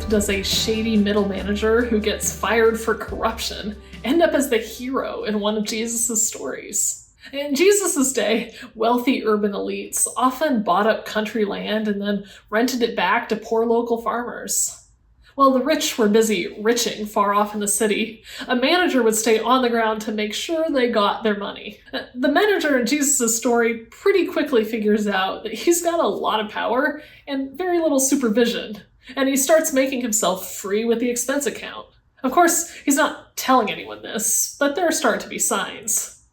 does a shady middle manager who gets fired for corruption end up as the hero in one of Jesus' stories. In Jesus' day, wealthy urban elites often bought up country land and then rented it back to poor local farmers. While the rich were busy riching far off in the city, a manager would stay on the ground to make sure they got their money. The manager in Jesus' story pretty quickly figures out that he's got a lot of power and very little supervision, and he starts making himself free with the expense account. Of course, he's not telling anyone this, but there start to be signs.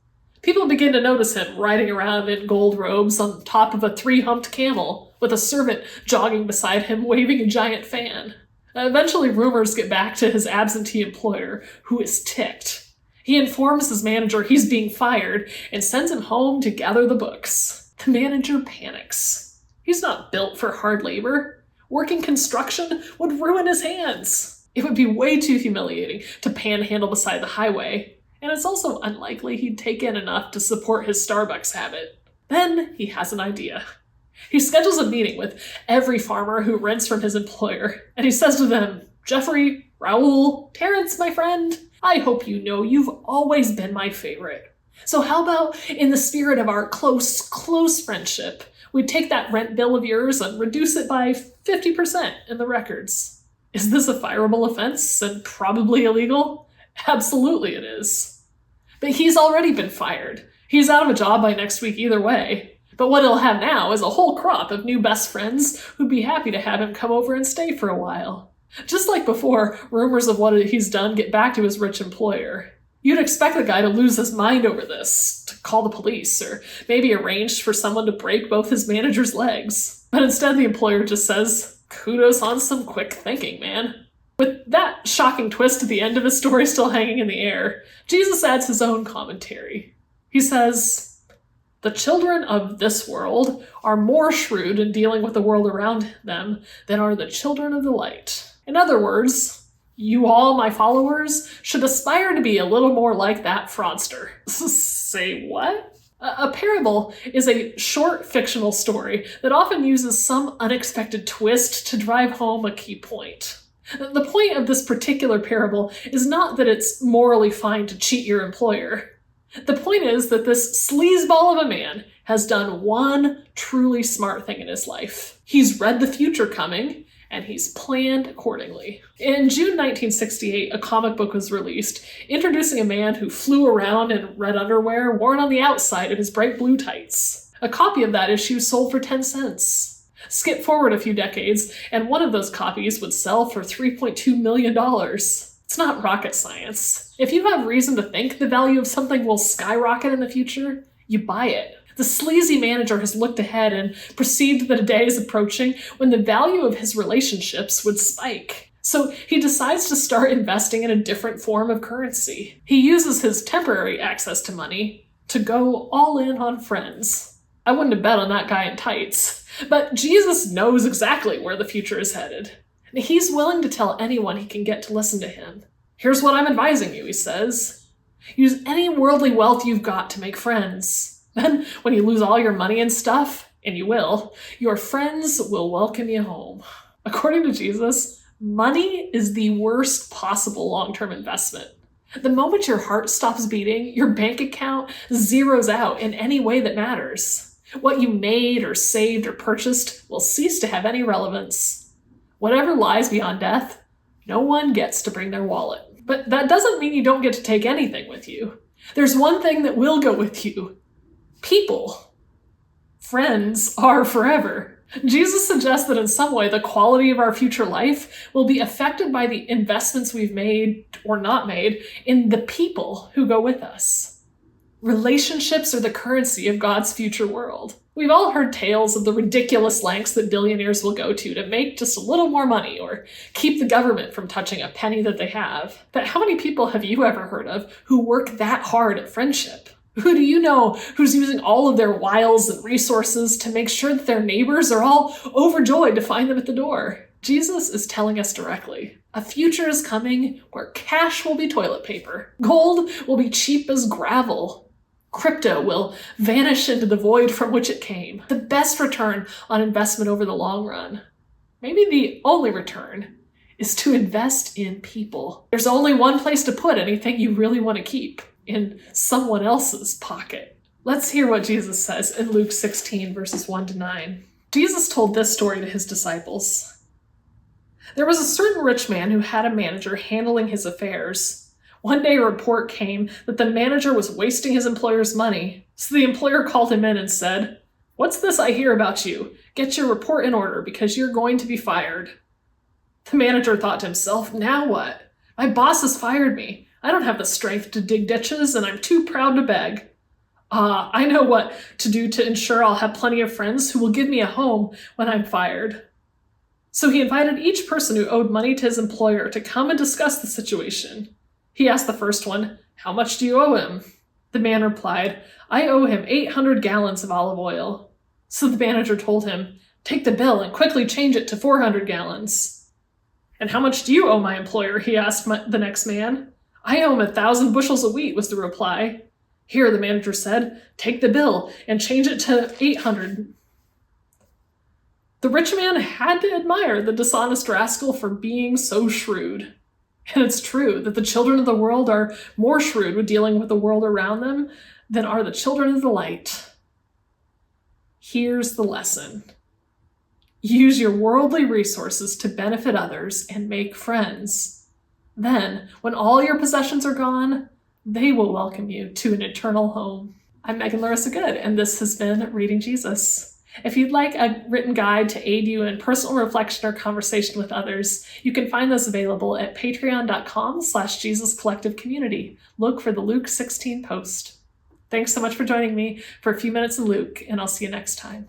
People begin to notice him riding around in gold robes on top of a 3-humped camel, with a servant jogging beside him waving a giant fan. Eventually, rumors get back to his absentee employer, who is ticked. He informs his manager he's being fired and sends him home to gather the books. The manager panics. He's not built for hard labor. Working construction would ruin his hands. It would be way too humiliating to panhandle beside the highway, and it's also unlikely he'd take in enough to support his Starbucks habit. Then he has an idea. He schedules a meeting with every farmer who rents from his employer, and he says to them, "Jeffrey, Raoul, Terrence, my friend, I hope you know you've always been my favorite. So how about, in the spirit of our close friendship, we take that rent bill of yours and reduce it by 50% in the records?" Is this a fireable offense and probably illegal? Absolutely it is. But he's already been fired. He's out of a job by next week either way. But what he'll have now is a whole crop of new best friends who'd be happy to have him come over and stay for a while. Just like before, rumors of what he's done get back to his rich employer. You'd expect the guy to lose his mind over this, to call the police, or maybe arrange for someone to break both his manager's legs. But instead the employer just says, "Kudos on some quick thinking, man." With that shocking twist at the end of his story still hanging in the air, Jesus adds his own commentary. He says, "The children of this world are more shrewd in dealing with the world around them than are the children of the light." In other words, you all, my followers, should aspire to be a little more like that fraudster. Say what? A parable is a short fictional story that often uses some unexpected twist to drive home a key point. The point of this particular parable is not that it's morally fine to cheat your employer. The point is that this sleazeball of a man has done one truly smart thing in his life. He's read the future coming, and he's planned accordingly. In June 1968, a comic book was released, introducing a man who flew around in red underwear worn on the outside of his bright blue tights. A copy of that issue sold for 10 cents. Skip forward a few decades, and one of those copies would sell for $3.2 million. It's not rocket science. If you have reason to think the value of something will skyrocket in the future, you buy it. The sleazy manager has looked ahead and perceived that a day is approaching when the value of his relationships would spike. So he decides to start investing in a different form of currency. He uses his temporary access to money to go all in on friends. I wouldn't have bet on that guy in tights. But Jesus knows exactly where the future is headed. He's willing to tell anyone he can get to listen to him. "Here's what I'm advising you," he says. "Use any worldly wealth you've got to make friends. Then, when you lose all your money and stuff, and you will, your friends will welcome you home." According to Jesus, money is the worst possible long-term investment. The moment your heart stops beating, your bank account zeroes out in any way that matters. What you made or saved or purchased will cease to have any relevance. Whatever lies beyond death, no one gets to bring their wallet. But that doesn't mean you don't get to take anything with you. There's one thing that will go with you. People. Friends are forever. Jesus suggests that in some way the quality of our future life will be affected by the investments we've made or not made in the people who go with us. Relationships are the currency of God's future world. We've all heard tales of the ridiculous lengths that billionaires will go to make just a little more money or keep the government from touching a penny that they have. But how many people have you ever heard of who work that hard at friendship? Who do you know who's using all of their wiles and resources to make sure that their neighbors are all overjoyed to find them at the door? Jesus is telling us directly. A future is coming where cash will be toilet paper. Gold will be cheap as gravel. Crypto will vanish into the void from which it came. The best return on investment over the long run, maybe the only return, is to invest in people. There's only one place to put anything you really want to keep: in someone else's pocket. Let's hear what Jesus says in Luke 16, verses 1-9. Jesus told this story to his disciples. There was a certain rich man who had a manager handling his affairs. One day a report came that the manager was wasting his employer's money. So the employer called him in and said, "What's this I hear about you? Get your report in order because you're going to be fired." The manager thought to himself, "Now what? My boss has fired me. I don't have the strength to dig ditches and I'm too proud to beg. I know what to do to ensure I'll have plenty of friends who will give me a home when I'm fired." So he invited each person who owed money to his employer to come and discuss the situation. He asked the first one, "How much do you owe him?" The man replied, "I owe him 800 gallons of olive oil." So the manager told him, "Take the bill and quickly change it to 400 gallons. "And how much do you owe my employer?" he asked the next man. "I owe him 1,000 bushels of wheat," was the reply. Here, the manager said, "Take the bill and change it to 800. The rich man had to admire the dishonest rascal for being so shrewd. And it's true that the children of the world are more shrewd with dealing with the world around them than are the children of the light. Here's the lesson. Use your worldly resources to benefit others and make friends. Then, when all your possessions are gone, they will welcome you to an eternal home. I'm Meghan Larissa Good, and this has been Reading Jesus. If you'd like a written guide to aid you in personal reflection or conversation with others, you can find those available at patreon.com/JesusCollectiveCommunity. Look for the Luke 16 post. Thanks so much for joining me for a few minutes in Luke, and I'll see you next time.